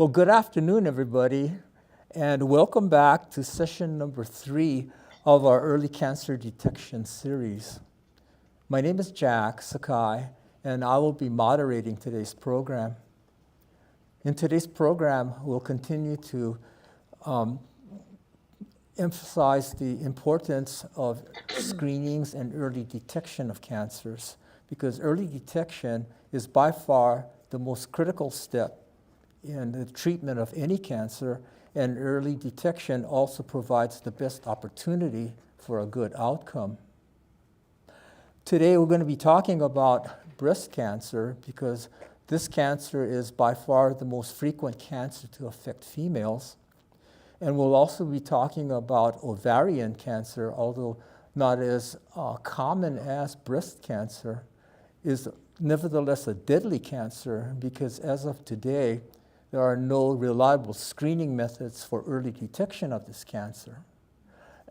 Well, good afternoon, everybody, and welcome back to session number 3 of our early cancer detection series. My name is Jack Sakai, and I will be moderating today's program. In today's program, we'll continue to emphasize the importance of screenings and early detection of cancers, because early detection is by far the most critical step in the treatment of any cancer, and early detection also provides the best opportunity for a good outcome. Today we're going to be talking about breast cancer because this cancer is by far the most frequent cancer to affect females. And we'll also be talking about ovarian cancer, although not as common as breast cancer, is nevertheless a deadly cancer because as of today, there are no reliable screening methods for early detection of this cancer.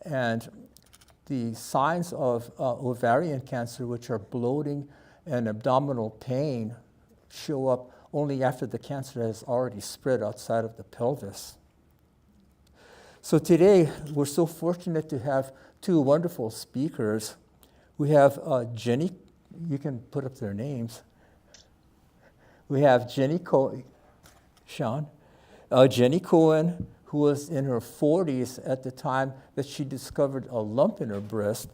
And the signs of ovarian cancer, which are bloating and abdominal pain, show up only after the cancer has already spread outside of the pelvis. So today, we're so fortunate to have two wonderful speakers. We have Jenny, you can put up their names. We have Jenny Cohen, Jenny Cohen, who was in her 40s at the time that she discovered a lump in her breast.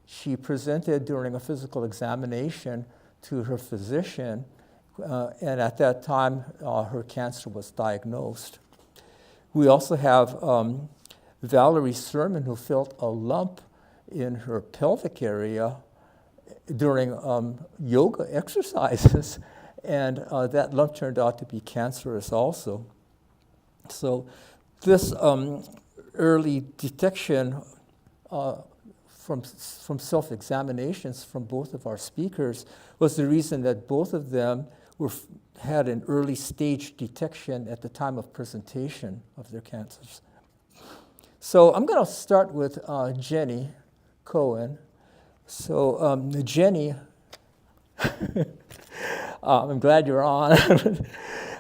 She presented during a physical examination to her physician, and at that time, her cancer was diagnosed. We also have Valerie Sermon, who felt a lump in her pelvic area during yoga exercises, and that lump turned out to be cancerous also. So this early detection from self-examinations from both of our speakers was the reason that both of them had an early stage detection at the time of presentation of their cancers. So I'm going to start with Jenny Cohen. So Jenny, I'm glad you're on.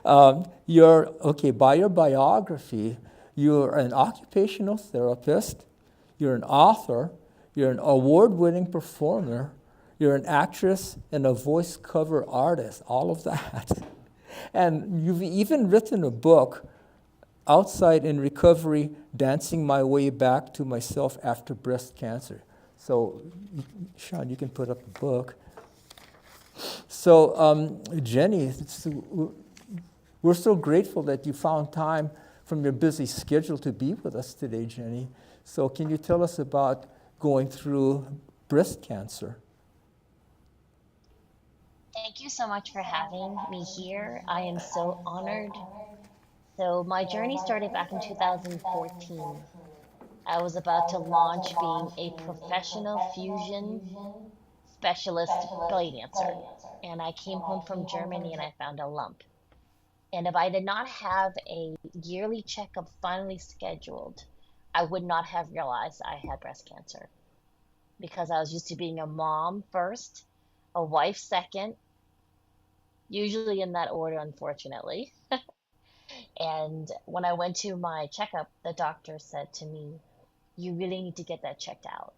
By your biography, you're an occupational therapist, you're an author, you're an award-winning performer, you're an actress and a voice cover artist, all of that. And you've even written a book, Outside in Recovery, Dancing My Way Back to Myself After Breast Cancer. So, Sean, you can put up the book. So, Jenny, we're so grateful that you found time from your busy schedule to be with us today, Jenny. So can you tell us about going through breast cancer? Thank you so much for having me here. I am so honored. So my journey started back in 2014. I was about to launch being a professional fusion specialist belly dancer. And I came home from Germany and I found a lump. And if I did not have a yearly checkup finally scheduled, I would not have realized I had breast cancer. Because I was used to being a mom first, a wife second, usually in that order, unfortunately. And when I went to my checkup, the doctor said to me, "You really need to get that checked out."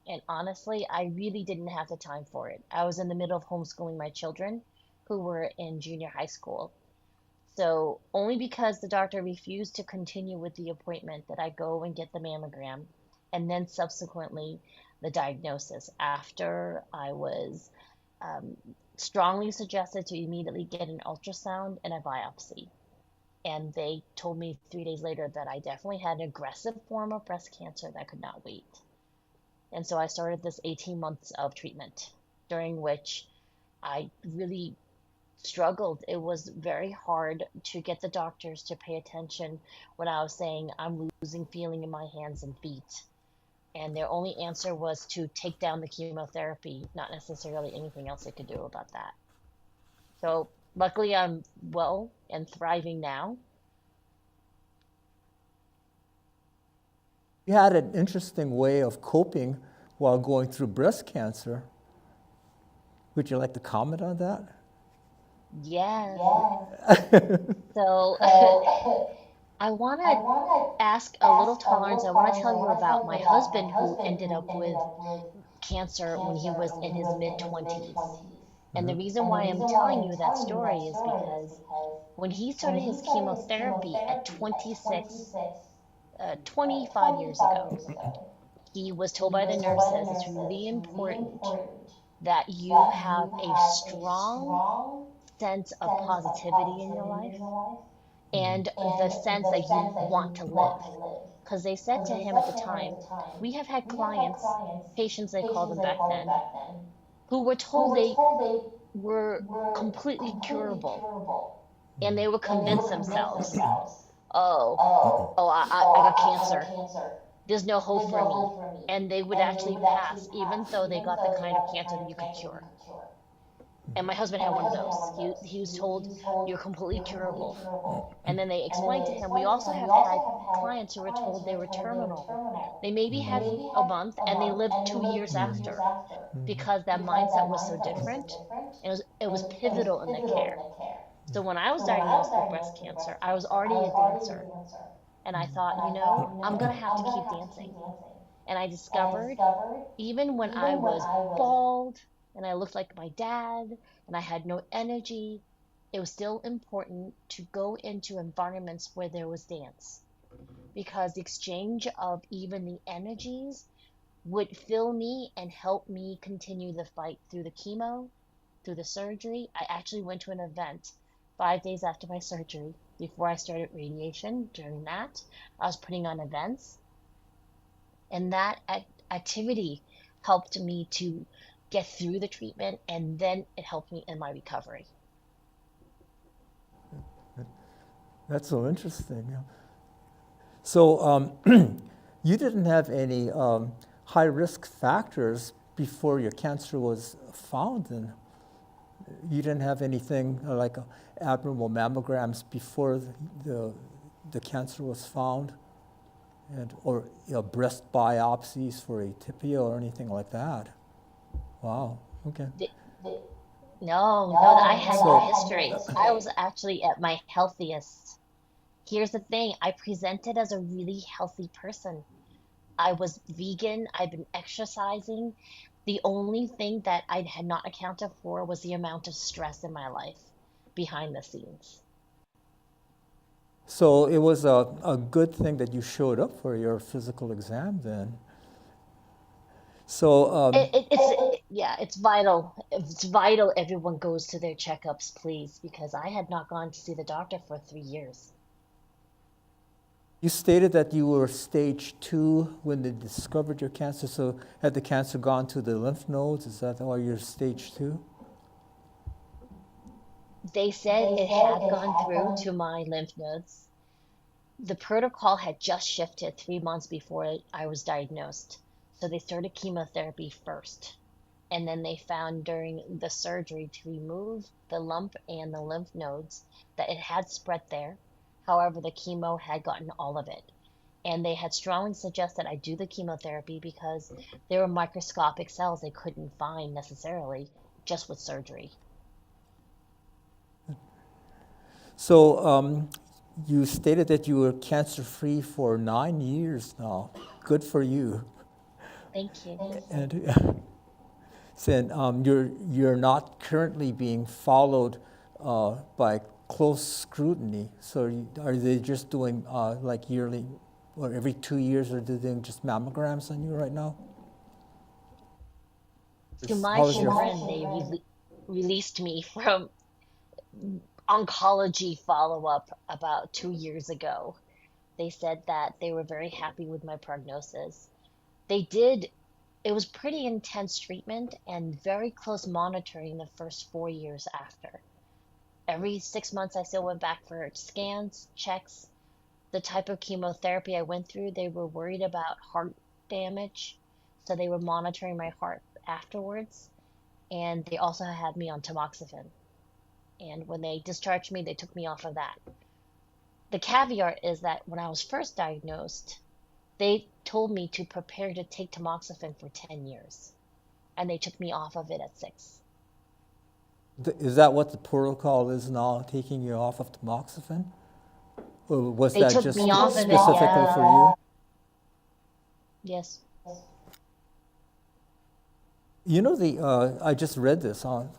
And honestly, I really didn't have the time for it. I was in the middle of homeschooling my children who were in junior high school. So only because the doctor refused to continue with the appointment did I go and get the mammogram and then subsequently the diagnosis after I was strongly suggested to immediately get an ultrasound and a biopsy. And they told me 3 days later that I definitely had an aggressive form of breast cancer that could not wait. And so I started this 18 months of treatment, during which I really struggled. It was very hard to get the doctors to pay attention when I was saying I'm losing feeling in my hands and feet. And their only answer was to take down the chemotherapy, not necessarily anything else they could do about that. So luckily I'm well and thriving now. You had an interesting way of coping while going through breast cancer. Would you like to comment on that? Yes. Yes. So So I want I to want ask to a little ask a tolerance. little I want to tolerance. tell I you want to about tell my you about my husband who husband ended who up ended with up with cancer when he cancer was when in he his was mid in his mid 20s. 20s. And the reason And the why I'm reason why telling I'm you that telling you that story is story is because because when he when started he his started his chemotherapy at chemotherapy at 26, 26, 25 years 25 ago, years ago, he was told he by the was told by the nurses it's nurses really it's really important important that you that have you a have a strong strong sense of sense of positivity in your positivity life in your life and the and sense the that you sense that want you to want live. to live. Because they said Because to they him at said the to him at time, the time, we have had we have had clients, clients, patients they called patients them they back called them then, back then, who were who told were they told they were were completely completely curable curable, and they would and they convince would convince themselves, themselves, oh, oh, I oh, got I got cancer. cancer. There's no hope There's for no me. hope for me. And they would And they actually would actually pass, even pass, though they even got the though they kind of got the cancer kind that of you could cancer that cure. you could cure. And my husband And had my one of husband had those. one of He, those. he was He told, was told, you're completely you're completely curable. curable. And then they And then explained they to him, we explained to also him, we have also had have had clients who were clients told who they were were told they were terminal. terminal. They maybe They had maybe a had month a and they month lived and they 2 years lived 2 years after after because that because mindset that was so mindset was so different. different. It was It was pivotal in their pivotal in care. the care. So when I was So when I was diagnosed with breast diagnosed with cancer, breast I was cancer, I already was a already a dancer. dancer. And I thought, And I thought, I'm going to have I'm to gonna keep have to keep dancing. dancing. And I And I discovered, discovered, even when I even when was I was bald and I looked like my dad and I had no energy, it was still important to go into environments where there was dance because the exchange of even the energies would fill me and help me continue the fight through the chemo, through the surgery. I actually went to an event 5 days after my surgery. Before I started radiation, during that, I was putting on events, and that activity helped me to get through the treatment, and then it helped me in my recovery. That's so interesting. Yeah. So you didn't have any high risk factors before your cancer was found, and you didn't have anything like abnormal mammograms before the cancer was found, and or breast biopsies for atypia or anything like that. Wow. Okay. The- the, no, I no, had no, no I had no history. I history. was actually at my healthiest. Here's the thing, I presented as a really healthy person. I was vegan, I've been exercising. The only thing that I had not accounted for was the amount of stress in my life behind the scenes. So it was a good thing that you showed up for your physical exam then. So Yeah, it's vital. It's vital everyone goes to their checkups, please, because I had not gone to see the doctor for 3 years. you stated that you were stage 2 when they discovered your cancer. So had the cancer gone to the lymph nodes? Is that why you're stage 2? They said They it said had it gone had through gone. to my lymph nodes. The protocol had just shifted 3 months before I was diagnosed. So they started chemotherapy first. And then they found during the surgery to remove the lump and the lymph nodes that it had spread there. However, the chemo had gotten all of it. And they had strongly suggested I do the chemotherapy because there were microscopic cells they couldn't find necessarily just with surgery. So you stated that you were cancer-free for 9 years now. Good for you. Thank you. And said you're not currently being followed by close scrutiny. So are they just doing like yearly or every 2 years, or are they doing just mammograms on you right now? To my How is your chagrin, they released me from oncology follow-up about 2 years ago. They said that they were very happy with my prognosis. They did, it was pretty intense treatment and very close monitoring the first 4 years after. Every 6 months, I still went back for scans, checks. The type of chemotherapy I went through, they were worried about heart damage. So they were monitoring my heart afterwards. And they also had me on tamoxifen. And when they discharged me, they took me off of that. The caveat is that when I was first diagnosed, they told me to prepare to take tamoxifen for 10 years. And they took me off of it at 6. Is that what the protocol is now, taking you off of tamoxifen? Or was They that took just me off of it, specifically yeah. for you? Yes. You know, I just read this on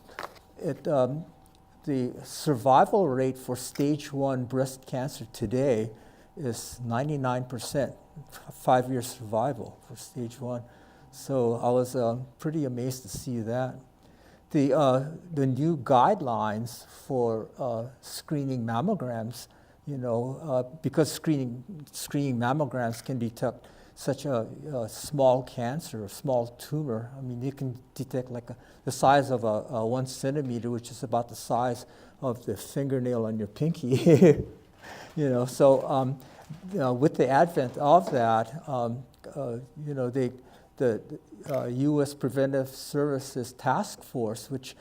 it. The survival rate for stage 1 breast cancer today is 99%, 5-year survival for stage 1. So I was pretty amazed to see that. The new guidelines for screening mammograms, because screening mammograms can detect such a small cancer, a small tumor. I mean, you can detect like the size of a 1 centimeter, which is about the size of the fingernail on your pinky. So with the advent of that, the U.S. Preventive Services Task Force, which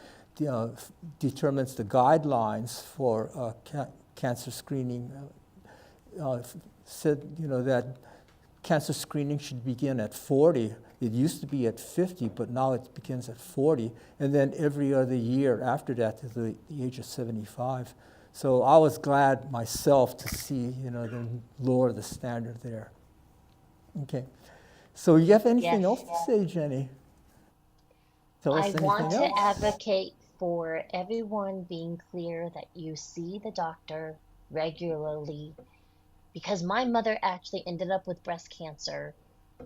determines the guidelines for cancer screening, said that cancer screening should begin at 40. It used to be at 50, but now it begins at 40, and then every other year after that to the age of 75. So I was glad myself to see, them lower the standard there. Okay. So you have anything Yes. else to say, Jenny? Tell us I anything want to else. advocate for everyone being clear that you see the doctor regularly, because my mother actually ended up with breast cancer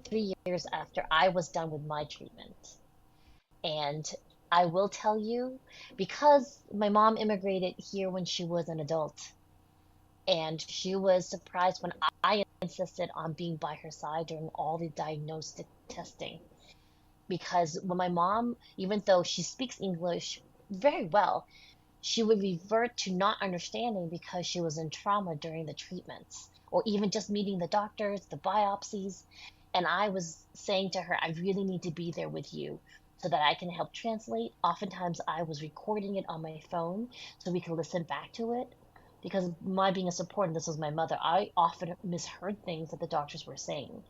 3 years after I was done with my treatment. And I will tell you, because my mom immigrated here when she was an adult, and she was surprised when I insisted on being by her side during all the diagnostic testing. Because when my mom, even though she speaks English very well, she would revert to not understanding because she was in trauma during the treatments, or even just meeting the doctors, the biopsies. And I was saying to her, I really need to be there with you so that I can help translate. Oftentimes I was recording it on my phone so we could listen back to it. Because my being a support, and this was my mother, I often misheard things that the doctors were saying.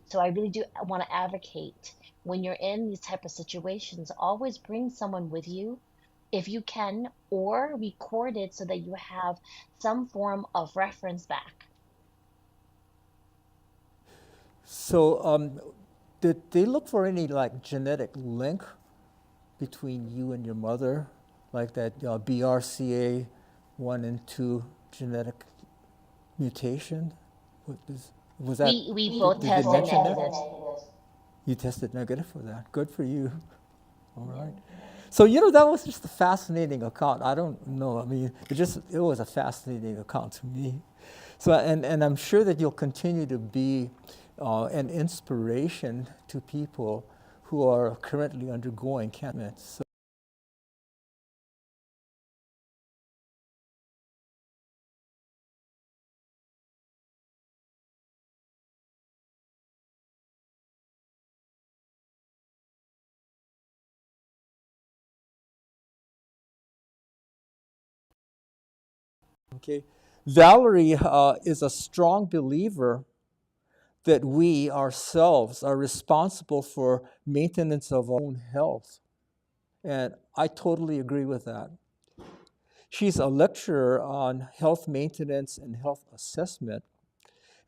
So I really do want to advocate, when you're in these type of situations, always bring someone with you if you can, or record it so that you have some form of reference back. So did they look for any like genetic link between you and your mother, like that BRCA 1 and 2 genetic mutation? Was that, We both did they tested mention that? negative. You tested negative for that. Good for you. All right. So, that was just a fascinating account. I don't know. I mean, it was a fascinating account to me. So, and I'm sure that you'll continue to be an inspiration to people who are currently undergoing cancer. So, okay. Valerie is a strong believer that we ourselves are responsible for maintenance of our own health. And I totally agree with that. She's a lecturer on health maintenance and health assessment,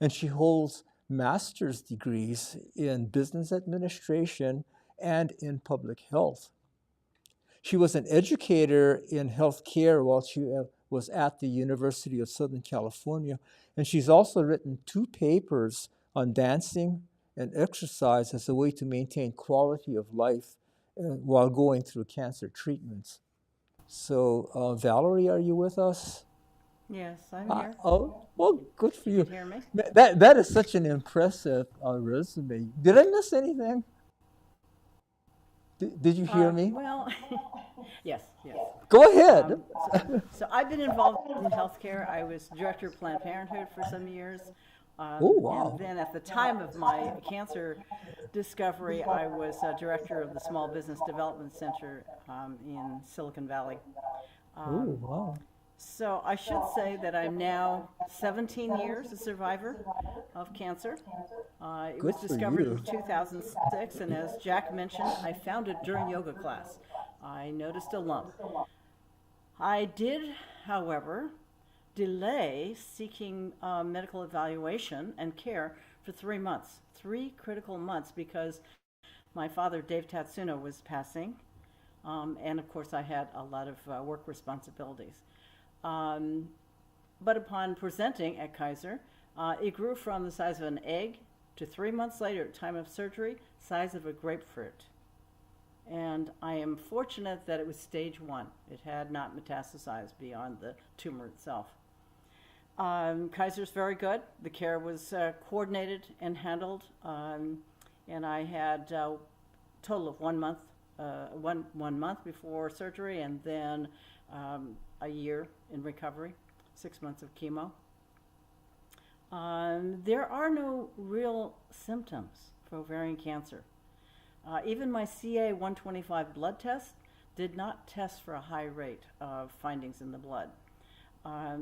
and she holds master's degrees in business administration and in public health. She was an educator in healthcare while she was at the University of Southern California, and she's also written 2 papers on dancing and exercise as a way to maintain quality of life while going through cancer treatments. So, Valerie, are you with us? Yes, I'm here. Oh, well, good for You you. can hear me? That is such an impressive resume. Did I miss anything? Did you hear me? Well, yes, yes. Go ahead. So I've been involved in healthcare. I was director of Planned Parenthood for some years. Oh, wow. And then at the time of my cancer discovery, I was director of the Small Business Development Center in Silicon Valley. Oh, wow. So I should say that I'm now 17 years a survivor of cancer. It was Good for discovered you. in 2006, and as Jack mentioned, I found it during yoga class. I noticed a lump. I did, however, delay seeking medical evaluation and care for 3 months, 3 critical months, because my father, Dave Tatsuno, was passing, and of course I had a lot of work responsibilities. But upon presenting at Kaiser, it grew from the size of an egg to 3 months later, at time of surgery, size of a grapefruit. And I am fortunate that it was stage 1. It had not metastasized beyond the tumor itself. Kaiser's very good. The care was coordinated and handled, and I had a total of 1 month, one month before surgery, and then a year in recovery, 6 months of chemo. There are no real symptoms for ovarian cancer. Even my CA 125 blood test did not test for a high rate of findings in the blood.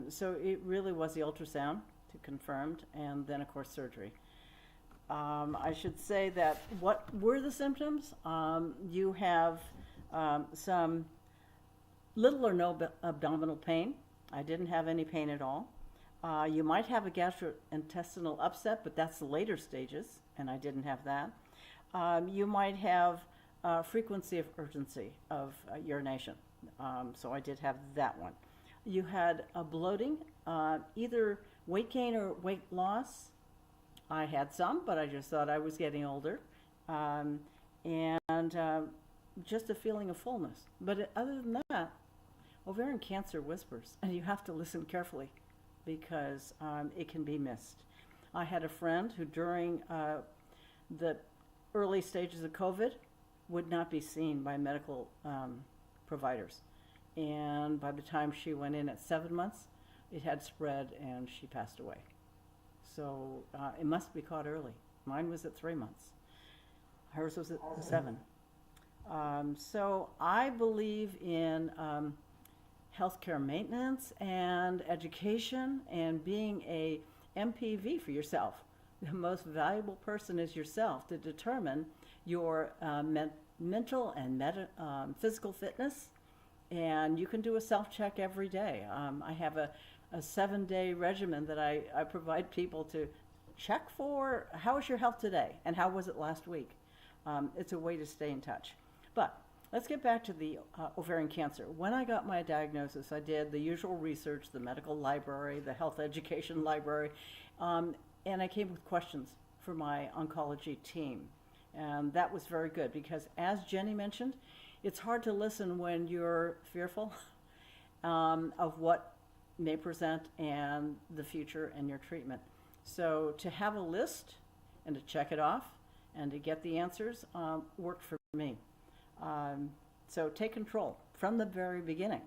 So it really was the ultrasound to confirmed, and then of course surgery. I should say that what were the symptoms? You have some little or no abdominal pain. I didn't have any pain at all. You might have a gastrointestinal upset, but that's the later stages, and I didn't have that. You might have frequency of urgency of urination, so I did have that one. You had a bloating, either weight gain or weight loss. I had some, but I just thought I was getting older, and just a feeling of fullness. But other than that, ovarian cancer whispers, and you have to listen carefully because it can be missed. I had a friend who during the early stages of COVID would not be seen by medical providers. And by the time she went in at 7 months, it had spread and she passed away. So it must be caught early. Mine was at 3 months. Hers was at 7. So I believe in healthcare maintenance and education and being a MPV for yourself. The most valuable person is yourself to determine your mental and physical fitness. And you can do a self-check every day. I have a 7-day regimen that I provide people to check for how is your health today and how was it last week. It's a way to stay in touch. But let's get back to the ovarian cancer. When I got my diagnosis, I did the usual research, the medical library, the health education library, and I came with questions for my oncology team. And that was very good because, as Jenny mentioned, it's hard to listen when you're fearful of what may present and the future and your treatment. So to have a list and to check it off and to get the answers worked for me. So take control from the very beginning.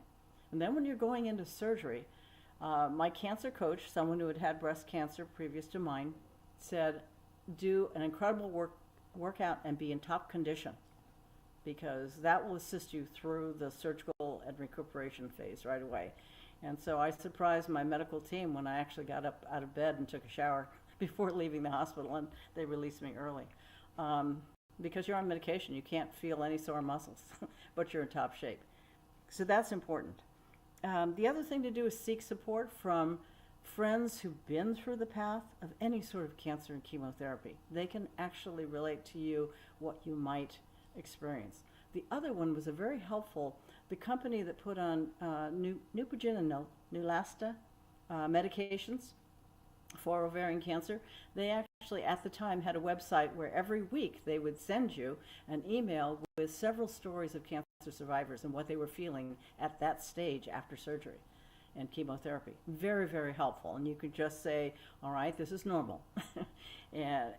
And then when you're going into surgery, my cancer coach, someone who had had breast cancer previous to mine, said, do an incredible workout and be in top condition, because that will assist you through the surgical and recuperation phase right away. And so I surprised my medical team when I actually got up out of bed and took a shower before leaving the hospital, and they released me early. Because you're on medication, you can't feel any sore muscles, but you're in top shape. So that's important. The other thing to do is seek support from friends who've been through the path of any sort of cancer and chemotherapy. They can actually relate to you what you might experience. The other one was a very helpful, the company that put on Neupogen and Neulasta medications for ovarian cancer. They actually at the time had a website where every week they would send you an email with several stories of cancer survivors and what they were feeling at that stage after surgery and chemotherapy. Very, very helpful. And you could just say, all right, this is normal. And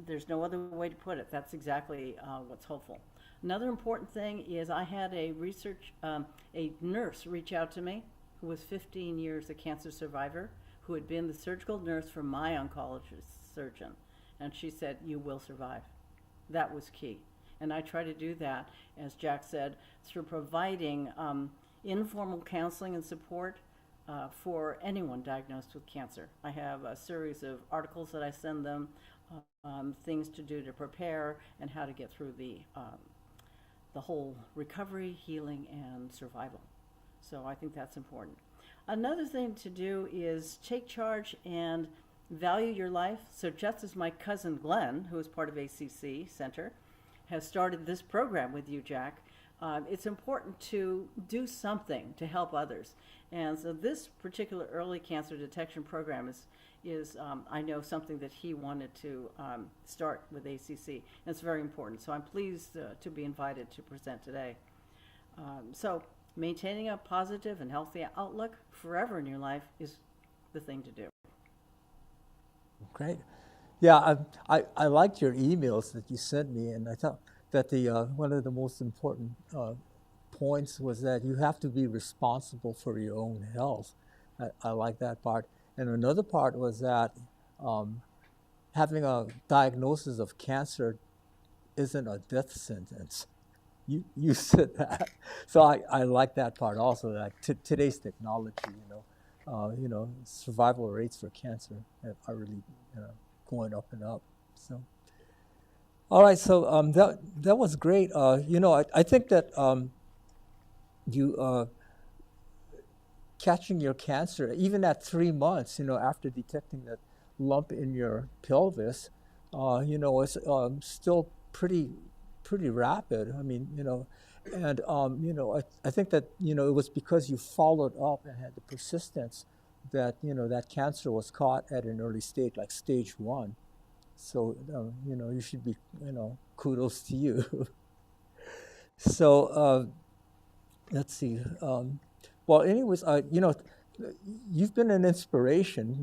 there's no other way to put it. That's exactly what's hopeful. Another important thing is I had a nurse reach out to me who was 15 years a cancer survivor, who had been the surgical nurse for my oncologist surgeon. And she said, you will survive. That was key. And I try to do that, as Jack said, through providing informal counseling and support for anyone diagnosed with cancer. I have a series of articles that I send them, things to do to prepare, and how to get through the whole recovery, healing, and survival. So I think that's important. Another thing to do is take charge and value your life. So just as my cousin Glenn, who is part of ACC Center, has started this program with you, Jack, it's important to do something to help others. And so this particular early cancer detection program is I know, something that he wanted to start with ACC. And it's very important. So I'm pleased to be invited to present today. So maintaining a positive and healthy outlook forever in your life is the thing to do. Great. Yeah, I liked your emails that you sent me, and I thought that the one of the most important points was that you have to be responsible for your own health. I like that part. And another part was that having a diagnosis of cancer isn't a death sentence. You said that, so I like that part also. That today's technology, survival rates for cancer are really going up and up. So, all right. So that was great. I think that you catching your cancer even at 3 months, after detecting that lump in your pelvis, it's still pretty rapid. I mean, and I think that it was because you followed up and had the persistence that that cancer was caught at an early stage, like stage 1. So you should be kudos to you. So let's see. Well, anyways, you've been an inspiration,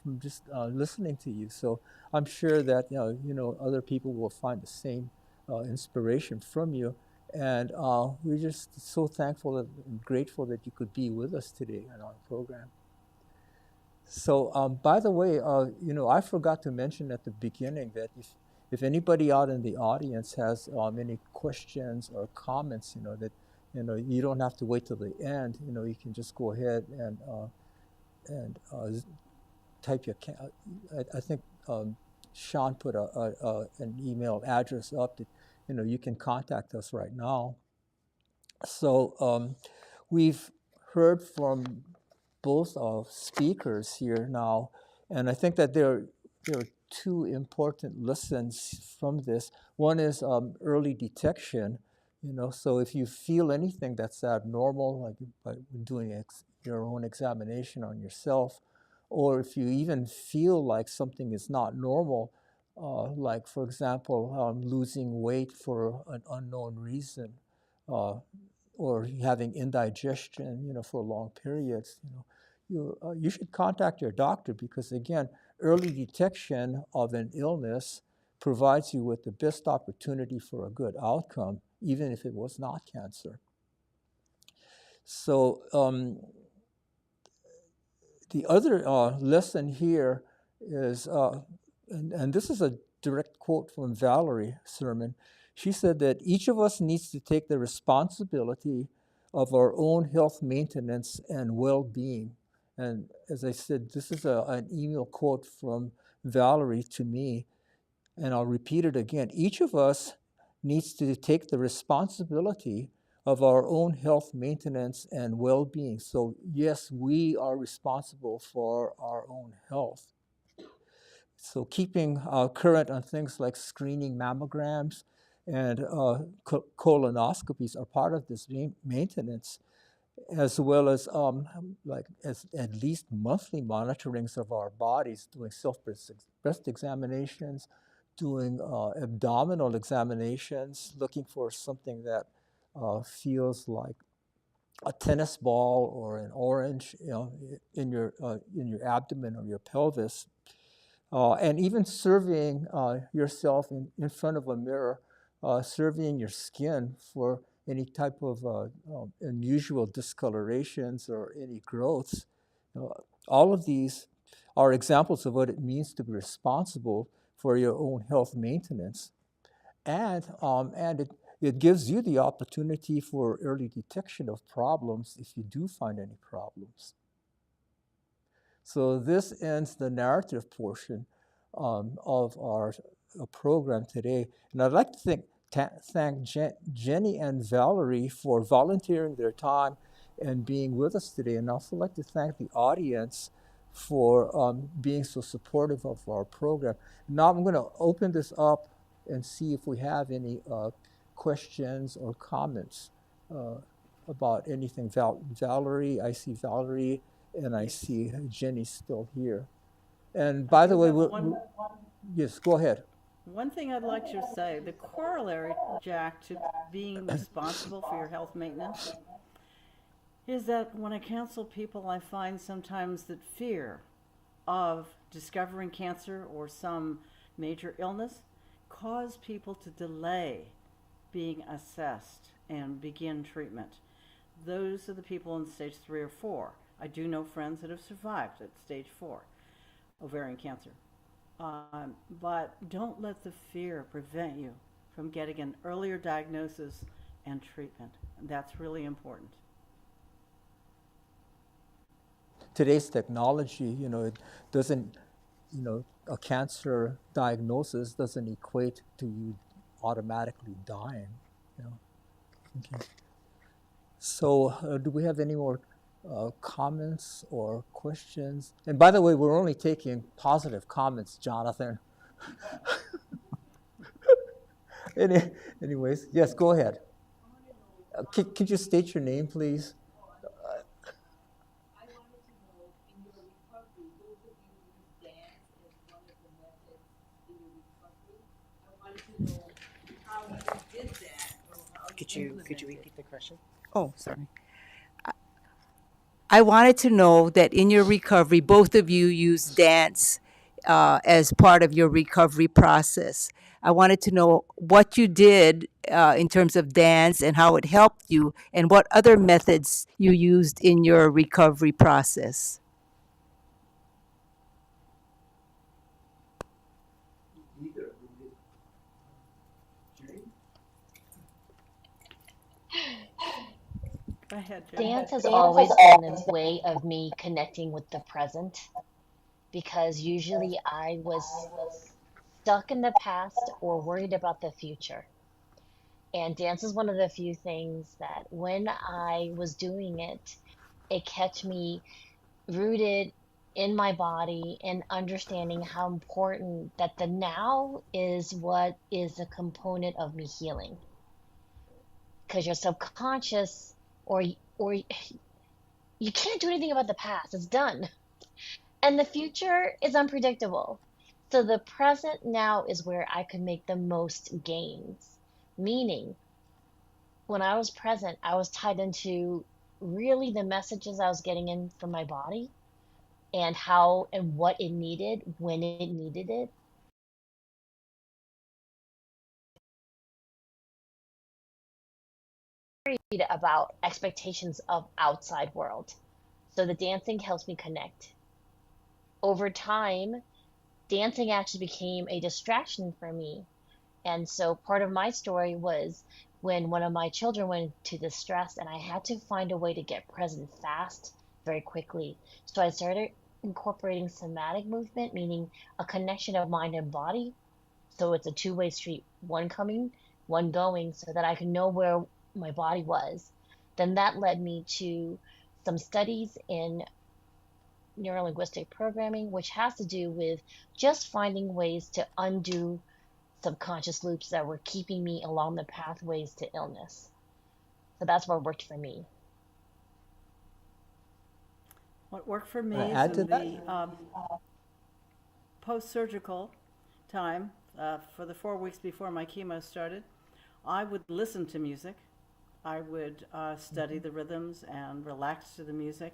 from just listening to you. So I'm sure that other people will find the same inspiration from you, and we're just so thankful and grateful that you could be with us today on our program. So, by the way, I forgot to mention at the beginning that if anybody out in the audience has any questions or comments, that you don't have to wait till the end. You can just go ahead and type your. I think Sean put an email address up that you can contact us right now. So we've heard from both speakers here now, and I think that there are 2 important lessons from this. One is early detection. So if you feel anything that's abnormal, like by doing your own examination on yourself, or if you even feel like something is not normal, like, for example, losing weight for an unknown reason, or having indigestion, for long periods, you should contact your doctor, because, again, early detection of an illness provides you with the best opportunity for a good outcome, even if it was not cancer. So the other lesson here is, and this is a direct quote from Valerie Sermon. She said that each of us needs to take the responsibility of our own health maintenance and well-being. And as I said, this is an email quote from Valerie to me, and I'll repeat it again. Each of us needs to take the responsibility of our own health maintenance and well-being. So yes, we are responsible for our own health. So keeping current on things like screening mammograms and colonoscopies are part of this maintenance, as well as at least monthly monitorings of our bodies, doing self-breast examinations, doing abdominal examinations, looking for something that feels like a tennis ball or an orange, in your abdomen or your pelvis, and even surveying yourself in front of a mirror, surveying your skin for any type of unusual discolorations or any growths. All of these are examples of what it means to be responsible for your own health maintenance, and it gives you the opportunity for early detection of problems if you do find any problems. So this ends the narrative portion of our program today, and I'd like to thank Jenny and Valerie for volunteering their time and being with us today. And I'd also like to thank the audience for being so supportive of our program. Now I'm going to open this up and see if we have any questions or comments about anything. Valerie, I see Valerie, and I see Jenny still here. And by the way, yes, go ahead. One thing I'd like to say, the corollary, Jack, to being responsible for your health maintenance is that when I counsel people, I find sometimes that fear of discovering cancer or some major illness cause people to delay being assessed and begin treatment. Those are the people in stage 3 or 4. I do know friends that have survived at stage 4 ovarian cancer. But don't let the fear prevent you from getting an earlier diagnosis and treatment. That's really important. Today's technology, it doesn't, a cancer diagnosis doesn't equate to you automatically dying. Okay. So, do we have any more comments or questions? And by the way, we're only taking positive comments, Jonathan. Anyways, yes, go ahead. Could you state your name, please? Could you repeat the question? Oh, sorry. I wanted to know that in your recovery, both of you use dance as part of your recovery process. I wanted to know what you did in terms of dance and how it helped you, and what other methods you used in your recovery process. Go ahead, Jen. Dance has always been a way of me connecting with the present because usually I was stuck in the past or worried about the future. And dance is one of the few things that when I was doing it, it kept me rooted in my body and understanding how important that the now is what is a component of me healing. Because your subconscious or you can't do anything about the past. It's done. And the future is unpredictable. So the present now is where I could make the most gains. Meaning, when I was present, I was tied into really the messages I was getting in from my body and how and what it needed when it needed it. Worried about expectations of outside world. So the dancing helps me connect. Over time, dancing actually became a distraction for me. And so part of my story was when one of my children went into distress and I had to find a way to get present fast, very quickly. So I started incorporating somatic movement, meaning a connection of mind and body. So it's a two-way street, one coming, one going, so that I could know where my body was. Then that led me to some studies in neurolinguistic programming, which has to do with just finding ways to undo subconscious loops that were keeping me along the pathways to illness. So that's what worked for me. What worked for me Add is to in that? the post-surgical time, for the 4 weeks before my chemo started, I would listen to music. I would study the rhythms and relax to the music,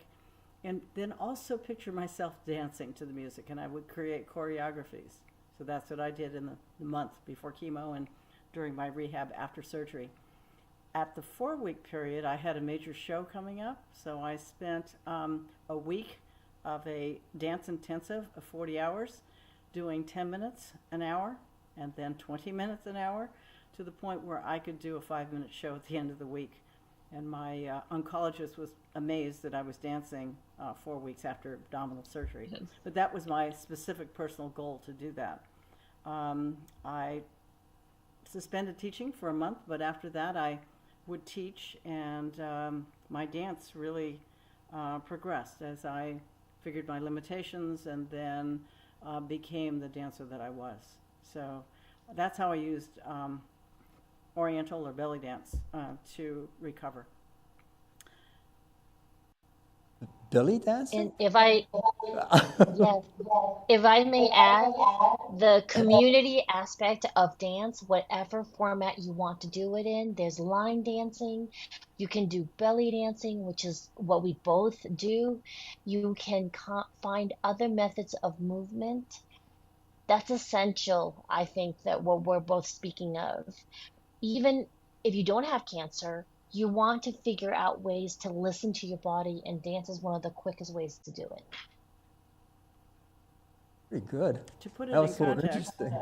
and then also picture myself dancing to the music, and I would create choreographies. So that's what I did in the month before chemo and during my rehab after surgery. At the 4-week period, I had a major show coming up, so I spent a week of a dance intensive of 40 hours, doing 10 minutes an hour, and then 20 minutes an hour, to the point where I could do a 5-minute show at the end of the week. And my oncologist was amazed that I was dancing 4 weeks after abdominal surgery. But that was my specific personal goal, to do that. I suspended teaching for a month, but after that I would teach, and my dance really progressed as I figured my limitations and then became the dancer that I was. So that's how I used Oriental or belly dance to recover. Belly dancing? And if I, yes, if I may add, the community aspect of dance, whatever format you want to do it in, there's line dancing, you can do belly dancing, which is what we both do. You can find other methods of movement. That's essential, I think, that what we're both speaking of. Even if you don't have cancer, you want to figure out ways to listen to your body, and dance is one of the quickest ways to do it. Very good. To put it That in was so context, interesting.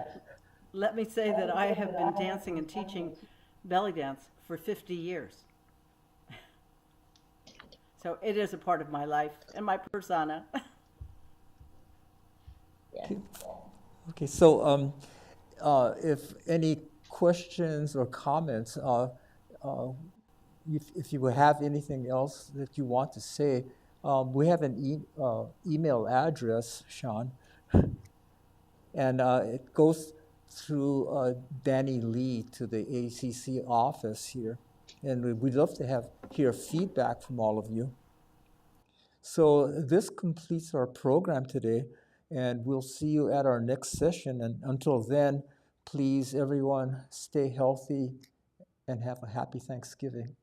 let me say that I have been dancing and teaching belly dance for 50 years. So it is a part of my life and my persona. Yeah. Okay, so if any questions or comments, if you have anything else that you want to say, we have an email address, Sean, and it goes through Danny Lee to the ACC office here, and we'd love to hear feedback from all of you. So this completes our program today, and we'll see you at our next session. And until then, please, everyone, stay healthy and have a happy Thanksgiving.